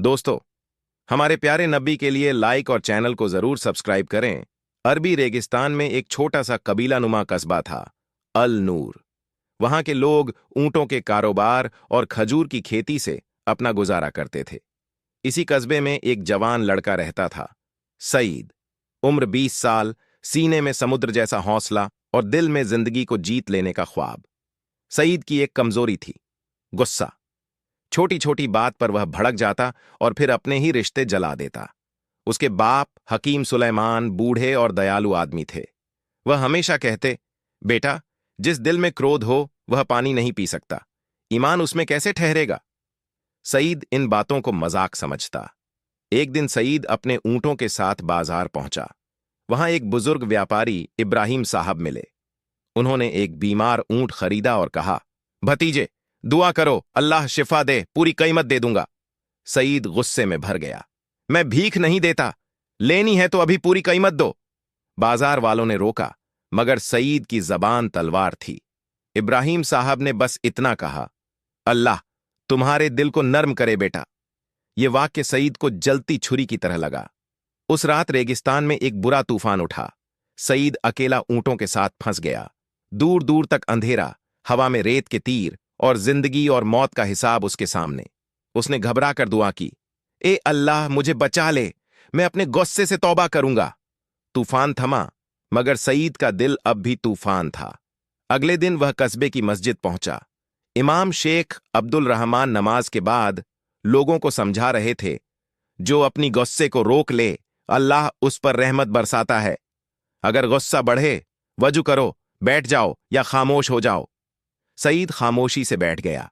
दोस्तों, हमारे प्यारे नबी के लिए लाइक और चैनल को जरूर सब्सक्राइब करें। अरबी रेगिस्तान में एक छोटा सा कबीलानुमा कस्बा था, अल नूर। वहां के लोग ऊंटों के कारोबार और खजूर की खेती से अपना गुजारा करते थे। इसी कस्बे में एक जवान लड़का रहता था, सईद। उम्र 20 साल, सीने में समुद्र जैसा हौसला और दिल में जिंदगी को जीत लेने का ख्वाब। सईद की एक कमजोरी थी, गुस्सा। छोटी छोटी बात पर वह भड़क जाता और फिर अपने ही रिश्ते जला देता। उसके बाप हकीम सुलेमान बूढ़े और दयालु आदमी थे। वह हमेशा कहते, बेटा, जिस दिल में क्रोध हो वह पानी नहीं पी सकता, ईमान उसमें कैसे ठहरेगा। सईद इन बातों को मजाक समझता। एक दिन सईद अपने ऊंटों के साथ बाजार पहुंचा। वहां एक बुजुर्ग व्यापारी इब्राहिम साहब मिले। उन्होंने एक बीमार ऊंट खरीदा और कहा, भतीजे, दुआ करो, अल्लाह शिफा दे, पूरी कीमत दे दूंगा। सईद गुस्से में भर गया, मैं भीख नहीं देता, लेनी है तो अभी पूरी कीमत दो। बाजार वालों ने रोका, मगर सईद की जबान तलवार थी। इब्राहिम साहब ने बस इतना कहा, अल्लाह तुम्हारे दिल को नर्म करे बेटा। यह वाक्य सईद को जलती छुरी की तरह लगा। उस रात रेगिस्तान में एक बुरा तूफान उठा। सईद अकेला ऊंटों के साथ फंस गया। दूर दूर तक अंधेरा, हवा में रेत के तीर और जिंदगी और मौत का हिसाब उसके सामने। उसने घबरा कर दुआ की, ए अल्लाह मुझे बचा ले, मैं अपने गुस्से से तौबा करूंगा। तूफान थमा, मगर सईद का दिल अब भी तूफान था। अगले दिन वह कस्बे की मस्जिद पहुंचा। इमाम शेख अब्दुल रहमान नमाज के बाद लोगों को समझा रहे थे, जो अपनी गुस्से को रोक ले, अल्लाह उस पर रहमत बरसाता है। अगर गुस्सा बढ़े, वजू करो, बैठ जाओ या खामोश हो जाओ। सईद खामोशी से बैठ गया।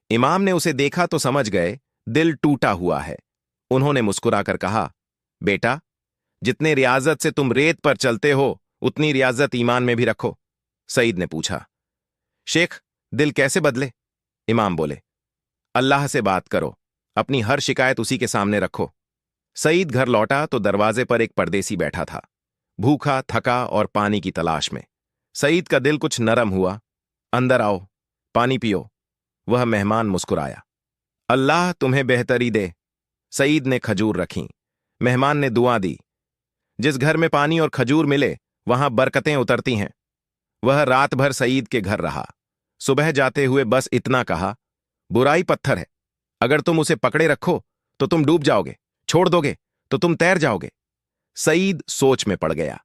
इमाम ने उसे देखा तो समझ गए, दिल टूटा हुआ है। उन्होंने मुस्कुराकर कहा, बेटा, जितने रियाजत से तुम रेत पर चलते हो, उतनी रियाजत ईमान में भी रखो। सईद ने पूछा, शेख, दिल कैसे बदले? इमाम बोले, अल्लाह से बात करो, अपनी हर शिकायत उसी के सामने रखो। सईद घर लौटा तो दरवाजे पर एक परदेसी बैठा था, भूखा, थका और पानी की तलाश में। सईद का दिल कुछ नरम हुआ। अंदर आओ, पानी पियो। वह मेहमान मुस्कुराया, अल्लाह तुम्हें बेहतरी दे। सईद ने खजूर रखी। मेहमान ने दुआ दी। जिस घर में पानी और खजूर मिले, वहां बरकतें उतरती हैं। वह रात भर सईद के घर रहा। सुबह जाते हुए बस इतना कहा, बुराई पत्थर है, अगर तुम उसे पकड़े रखो तो तुम डूब जाओगे, छोड़ दोगे तो तुम तैर जाओगे। सईद सोच में पड़ गया।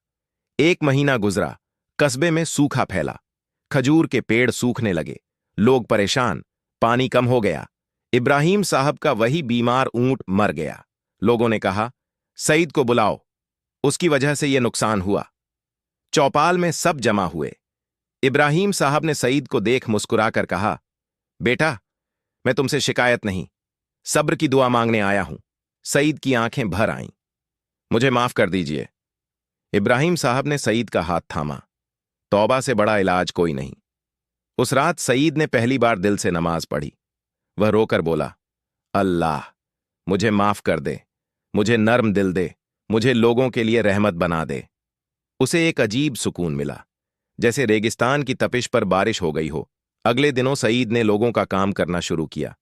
1 महीना गुजरा। कस्बे में सूखा फैला। खजूर के पेड़ सूखने लगे। लोग परेशान। पानी कम हो गया। इब्राहिम साहब का वही बीमार ऊंट मर गया। लोगों ने कहा, सईद को बुलाओ, उसकी वजह से यह नुकसान हुआ। चौपाल में सब जमा हुए। इब्राहिम साहब ने सईद को देख मुस्कुराकर कहा, बेटा, मैं तुमसे शिकायत नहीं, सब्र की दुआ मांगने आया हूं। सईद की आंखें भर आईं। मुझे माफ कर दीजिए। इब्राहिम साहब ने सईद का हाथ थामा। तौबा से बड़ा इलाज कोई नहीं। उस रात सईद ने पहली बार दिल से नमाज पढ़ी। वह रोकर बोला, अल्लाह मुझे माफ कर दे, मुझे नर्म दिल दे, मुझे लोगों के लिए रहमत बना दे। उसे एक अजीब सुकून मिला, जैसे रेगिस्तान की तपिश पर बारिश हो गई हो। अगले दिनों सईद ने लोगों का काम करना शुरू किया।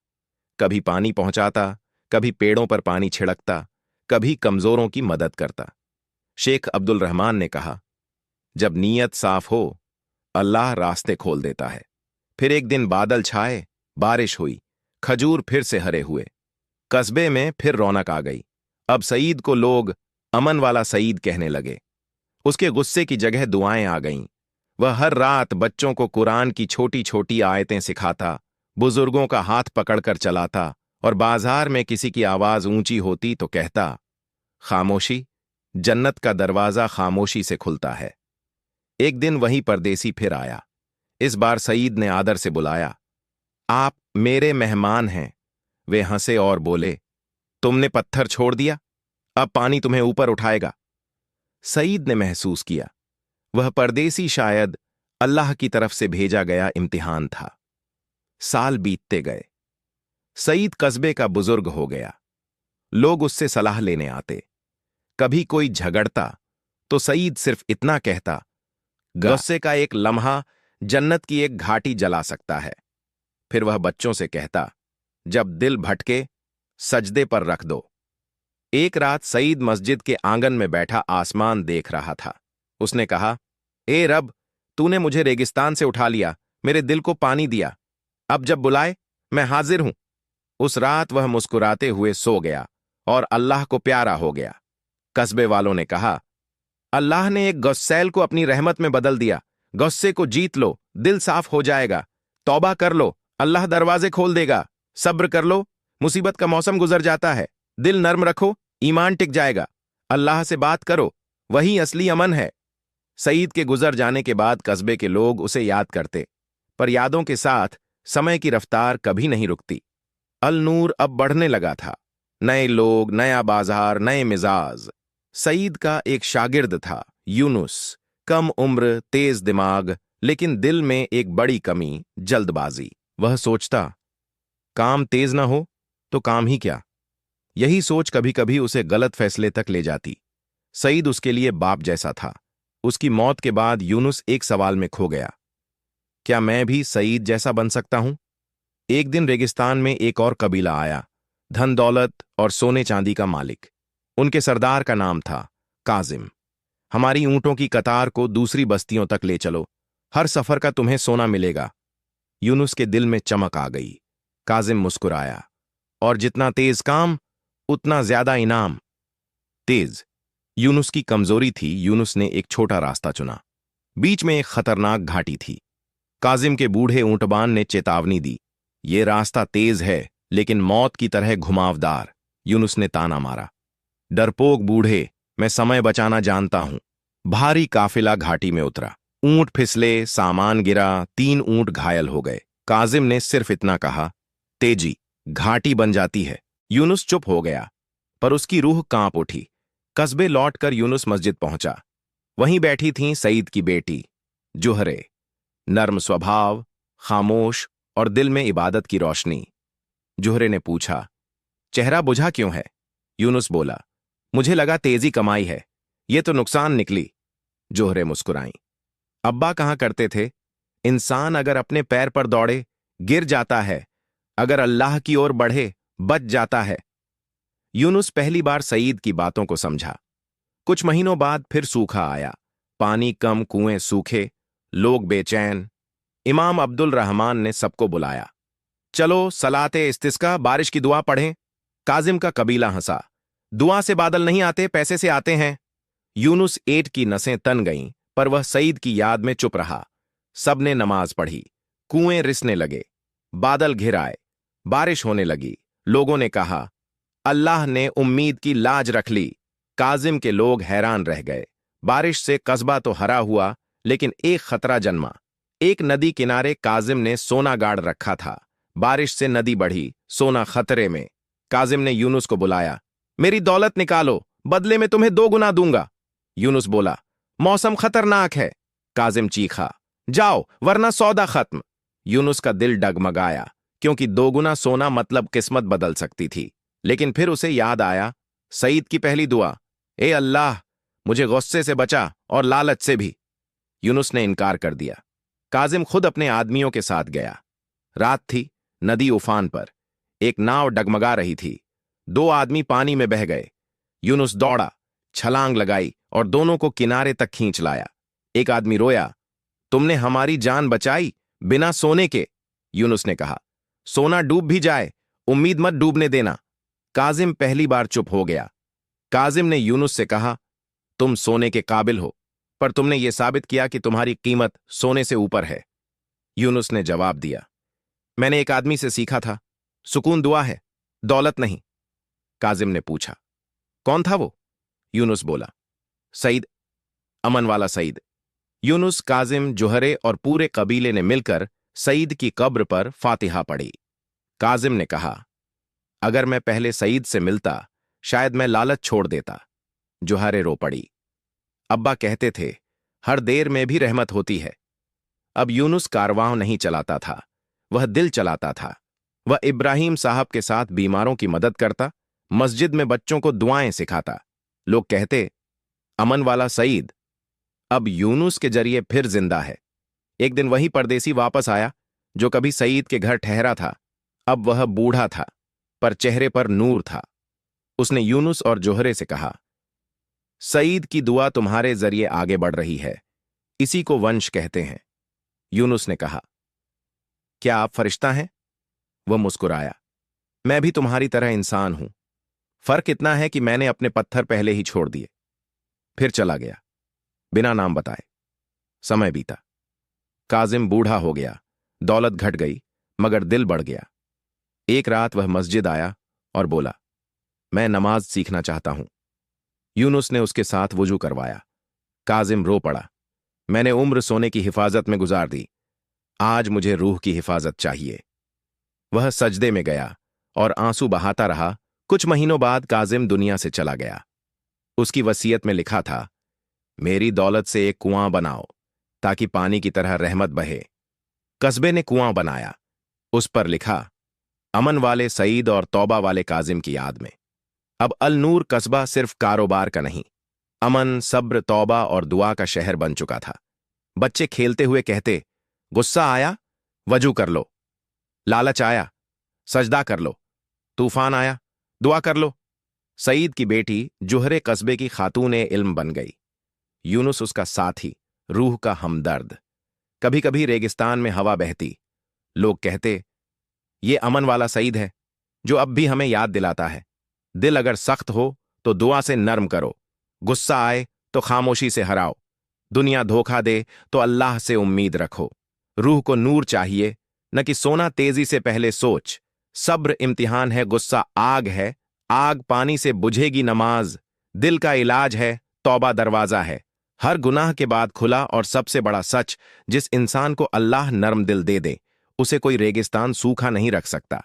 कभी पानी पहुंचाता, कभी पेड़ों पर पानी छिड़कता, कभी कमजोरों की मदद करता। शेख अब्दुल रहमान ने कहा, जब नीयत साफ हो, अल्लाह रास्ते खोल देता है। फिर एक दिन बादल छाए, बारिश हुई, खजूर फिर से हरे हुए। कस्बे में फिर रौनक आ गई। अब सईद को लोग अमन वाला सईद कहने लगे। उसके गुस्से की जगह दुआएं आ गईं। वह हर रात बच्चों को कुरान की छोटी छोटी आयतें सिखाता, बुजुर्गों का हाथ पकड़कर चलाता और बाजार में किसी की आवाज ऊंची होती तो कहता, खामोशी, जन्नत का दरवाजा खामोशी से खुलता है। एक दिन वही परदेसी फिर आया। इस बार सईद ने आदर से बुलाया, आप मेरे मेहमान हैं। वे हंसे और बोले, तुमने पत्थर छोड़ दिया, अब पानी तुम्हें ऊपर उठाएगा। सईद ने महसूस किया, वह परदेसी शायद अल्लाह की तरफ से भेजा गया इम्तिहान था। साल बीतते गए। सईद कस्बे का बुजुर्ग हो गया। लोग उससे सलाह लेने आते। कभी कोई झगड़ता तो सईद सिर्फ इतना कहता, गुस्से का एक लम्हा जन्नत की एक घाटी जला सकता है। फिर वह बच्चों से कहता, जब दिल भटके, सजदे पर रख दो। एक रात सईद मस्जिद के आंगन में बैठा आसमान देख रहा था। उसने कहा, ए रब, तूने मुझे रेगिस्तान से उठा लिया, मेरे दिल को पानी दिया। अब जब बुलाए मैं हाजिर हूं। उस रात वह मुस्कुराते हुए सो गया और अल्लाह को प्यारा हो गया। कस्बे वालों ने कहा, अल्लाह ने एक गौसैल को अपनी रहमत में बदल दिया। गुस्से को जीत लो, दिल साफ हो जाएगा। तौबा कर लो, अल्लाह दरवाजे खोल देगा। सब्र कर लो, मुसीबत का मौसम गुजर जाता है। दिल नर्म रखो, ईमान टिक जाएगा। अल्लाह से बात करो, वही असली अमन है। सईद के गुजर जाने के बाद कस्बे के लोग उसे याद करते, पर यादों के साथ समय की रफ्तार कभी नहीं रुकती। अल नूर अब बढ़ने लगा था। नए लोग, नया बाजार, नए मिजाज। सईद का एक शागिर्द था, यूनुस। कम उम्र, तेज दिमाग, लेकिन दिल में एक बड़ी कमी, जल्दबाजी। वह सोचता, काम तेज ना हो तो काम ही क्या। यही सोच कभी कभी उसे गलत फैसले तक ले जाती। सईद उसके लिए बाप जैसा था। उसकी मौत के बाद यूनुस एक सवाल में खो गया, क्या मैं भी सईद जैसा बन सकता हूं? एक दिन रेगिस्तान में एक और कबीला आया, धन दौलत और सोने चांदी का मालिक। उनके सरदार का नाम था काजिम। हमारी ऊंटों की कतार को दूसरी बस्तियों तक ले चलो, हर सफर का तुम्हें सोना मिलेगा। यूनुस के दिल में चमक आ गई। काजिम मुस्कुराया, और जितना तेज काम उतना ज्यादा इनाम। तेज यूनुस की कमजोरी थी। यूनुस ने एक छोटा रास्ता चुना। बीच में एक खतरनाक घाटी थी। काजिम के बूढ़े ऊंटबान ने चेतावनी दी, ये रास्ता तेज है लेकिन मौत की तरह घुमावदार। यूनुस ने ताना मारा, डरपोक बूढ़े, मैं समय बचाना जानता हूं। भारी काफिला घाटी में उतरा। ऊंट फिसले, सामान गिरा, 3 ऊंट घायल हो गए। काजिम ने सिर्फ इतना कहा, तेजी, घाटी बन जाती है। यूनुस चुप हो गया, पर उसकी रूह कांप उठी। कस्बे लौटकर यूनुस मस्जिद पहुंचा। वहीं बैठी थीं सईद की बेटी जुहरे। नर्म स्वभाव, खामोश और दिल में इबादत की रोशनी। जुहरे ने पूछा, चेहरा बुझा क्यों है? यूनुस बोला, मुझे लगा तेजी कमाई है, ये तो नुकसान निकली। जुहरे मुस्कुराईं। अब्बा कहाँ करते थे, इंसान अगर अपने पैर पर दौड़े गिर जाता है, अगर अल्लाह की ओर बढ़े बच जाता है। यूनुस पहली बार सईद की बातों को समझा। कुछ महीनों बाद फिर सूखा आया। पानी कम, कुएं सूखे, लोग बेचैन। इमाम अब्दुल रहमान ने सबको बुलाया, चलो सलाते इस्तिस्का, बारिश की दुआ पढ़ें। काजिम का कबीला हंसा, दुआ से बादल नहीं आते, पैसे से आते हैं। यूनुस ईंट की नसें तन गईं, पर वह सईद की याद में चुप रहा। सबने नमाज पढ़ी, कुएं रिसने लगे, बादल घिर आए, बारिश होने लगी। लोगों ने कहा, अल्लाह ने उम्मीद की लाज रख ली। काजिम के लोग हैरान रह गए। बारिश से कस्बा तो हरा हुआ, लेकिन एक खतरा जन्मा। एक नदी किनारे काजिम ने सोना गाड़ रखा था। बारिश से नदी बढ़ी, सोना खतरे में। काजिम ने यूनुस को बुलाया, मेरी दौलत निकालो, बदले में तुम्हें 2 गुना दूंगा। यूनुस बोला, मौसम खतरनाक है। काजिम चीखा, जाओ वरना सौदा खत्म। यूनुस का दिल डगमगाया, क्योंकि 2 गुना सोना मतलब किस्मत बदल सकती थी। लेकिन फिर उसे याद आया सईद की पहली दुआ, ए अल्लाह, मुझे गुस्से से बचा और लालच से भी। यूनुस ने इनकार कर दिया। काजिम खुद अपने आदमियों के साथ गया। रात थी, नदी उफान पर। एक नाव डगमगा रही थी। 2 आदमी पानी में बह गए। यूनुस दौड़ा, छलांग लगाई और दोनों को किनारे तक खींच लाया। एक आदमी रोया, तुमने हमारी जान बचाई बिना सोने के। यूनुस ने कहा, सोना डूब भी जाए, उम्मीद मत डूबने देना। काजिम पहली बार चुप हो गया। काजिम ने यूनुस से कहा, तुम सोने के काबिल हो, पर तुमने यह साबित किया कि तुम्हारी कीमत सोने से ऊपर है। यूनुस ने जवाब दिया, मैंने एक आदमी से सीखा था, सुकून दुआ है, दौलत नहीं। काजिम ने पूछा, कौन था वो? यूनुस बोला, सईद, अमन वाला सईद। यूनुस, काजिम, जुहरे और पूरे कबीले ने मिलकर सईद की कब्र पर फातिहा पढ़ी। काजिम ने कहा, अगर मैं पहले सईद से मिलता शायद मैं लालच छोड़ देता। जुहरे रो पड़ी। अब्बा कहते थे, हर देर में भी रहमत होती है। अब यूनुस कारवां नहीं चलाता था, वह दिल चलाता था। वह इब्राहिम साहब के साथ बीमारों की मदद करता, मस्जिद में बच्चों को दुआएं सिखाता। लोग कहते, अमन वाला सईद अब यूनुस के जरिए फिर जिंदा है। एक दिन वही परदेसी वापस आया जो कभी सईद के घर ठहरा था। अब वह बूढ़ा था, पर चेहरे पर नूर था। उसने यूनुस और जोहरे से कहा, सईद की दुआ तुम्हारे जरिए आगे बढ़ रही है, इसी को वंश कहते हैं। यूनुस ने कहा, क्या आप फरिश्ता हैं? वह मुस्कुराया, मैं भी तुम्हारी तरह इंसान हूं, फर्क इतना है कि मैंने अपने पत्थर पहले ही छोड़ दिए। फिर चला गया, बिना नाम बताए। समय बीता। काजिम बूढ़ा हो गया, दौलत घट गई, मगर दिल बढ़ गया। एक रात वह मस्जिद आया और बोला, मैं नमाज सीखना चाहता हूं। यूनुस ने उसके साथ वुजू करवाया। काजिम रो पड़ा, मैंने उम्र सोने की हिफाजत में गुजार दी, आज मुझे रूह की हिफाजत चाहिए। वह सजदे में गया और आंसू बहाता रहा। कुछ महीनों बाद काजिम दुनिया से चला गया। उसकी वसीयत में लिखा था, मेरी दौलत से एक कुआं बनाओ ताकि पानी की तरह रहमत बहे। कस्बे ने कुआं बनाया। उस पर लिखा, अमन वाले सईद और तौबा वाले काजिम की याद में। अब अल नूर कस्बा सिर्फ कारोबार का नहीं, अमन, सब्र, तौबा और दुआ का शहर बन चुका था। बच्चे खेलते हुए कहते, गुस्सा आया, वजू कर लो। लालच आया, सजदा कर लो। तूफान आया, दुआ कर लो। सईद की बेटी जोहरे कस्बे की खातून इल्म बन गई। यूनुस उसका साथी, रूह का हमदर्द। कभी कभी रेगिस्तान में हवा बहती, लोग कहते, ये अमन वाला सईद है जो अब भी हमें याद दिलाता है। दिल अगर सख्त हो तो दुआ से नर्म करो, गुस्सा आए तो खामोशी से हराओ, दुनिया धोखा दे तो अल्लाह से उम्मीद रखो। रूह को नूर चाहिए, न कि सोना। तेजी से पहले सोच, सब्र इम्तिहान है, गुस्सा आग है, आग पानी से बुझेगी नमाज। दिल का इलाज है, तौबा दरवाजा है। हर गुनाह के बाद खुला और सबसे बड़ा सच, जिस इंसान को अल्लाह नर्म दिल दे दे, उसे कोई रेगिस्तान सूखा नहीं रख सकता।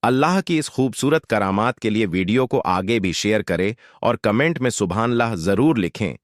अल्लाह की इस खूबसूरत करामात के लिए वीडियो को आगे भी शेयर करें और कमेंट में सुभान अल्लाह जरूर लिखें।